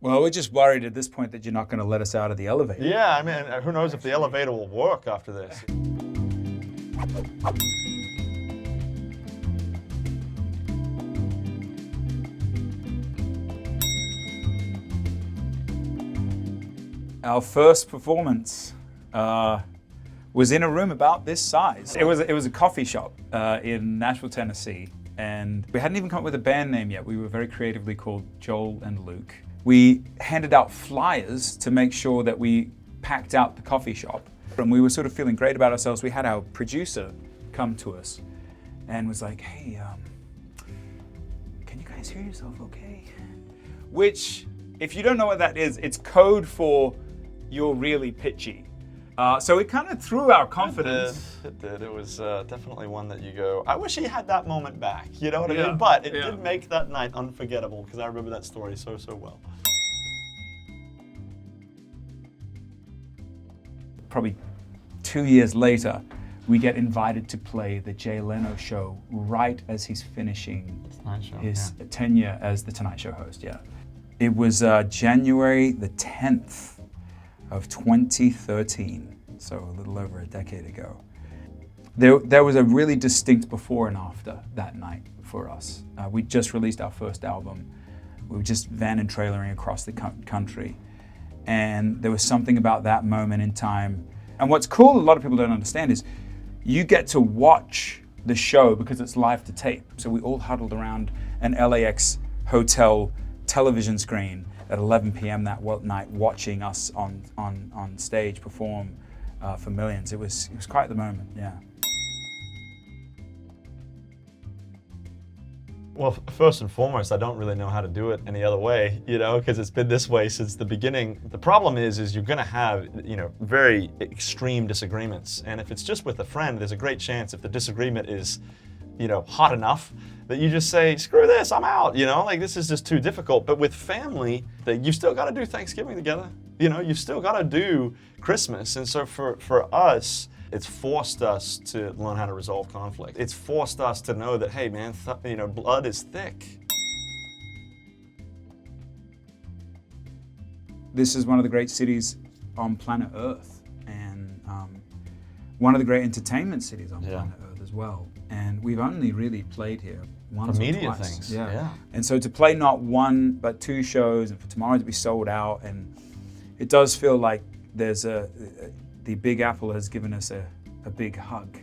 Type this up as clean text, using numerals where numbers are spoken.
Well, we're just worried at this point that you're not going to let us out of the elevator. Yeah, I mean, who knows if the elevator will work after this. Our first performance was in a room about this size. It was a coffee shop in Nashville, Tennessee, and we hadn't even come up with a band name yet. We were very creatively called Joel and Luke. We handed out flyers to make sure that we packed out the coffee shop, and we were sort of feeling great about ourselves. We had our producer come to us and was like, "Hey, can you guys hear yourself okay?" Which, if you don't know what that is, it's code for "you're really pitchy." So it kind of threw our confidence. It did. It was definitely one that you go, I wish he had that moment back. You know what I Yeah, mean? But it yeah. did make that night unforgettable because I remember that story so well. Probably 2 years later, we get invited to play the Jay Leno show right as he's finishing his tenure as the Tonight Show host. Yeah, it was January the 10th of 2013, so a little over a decade ago. There was a really distinct before and after that night for us. We just released our first album. We were just van and trailering across the country. And there was something about that moment in time. And what's cool, a lot of people don't understand, is you get to watch the show because it's live to tape. So we all huddled around an LAX hotel television screen at 11 p.m. that night, watching us on stage perform for millions. It was quite the moment, yeah. Well, first and foremost, I don't really know how to do it any other way, because it's been this way since the beginning. The problem is you're gonna have, very extreme disagreements. And if it's just with a friend, there's a great chance if the disagreement is, hot enough that you just say, screw this, I'm out, this is just too difficult. But with family, that you've still gotta do Thanksgiving together. You've still gotta do Christmas. And so for us, it's forced us to learn how to resolve conflict. It's forced us to know that, hey man, blood is thick. This is one of the great cities on planet Earth, and one of the great entertainment cities on planet Earth as well. And we've only really played here once for or media twice. things. Yeah. And so to play not one but two shows, and for tomorrow to be sold out, and it does feel like there's the Big Apple has given us a big hug.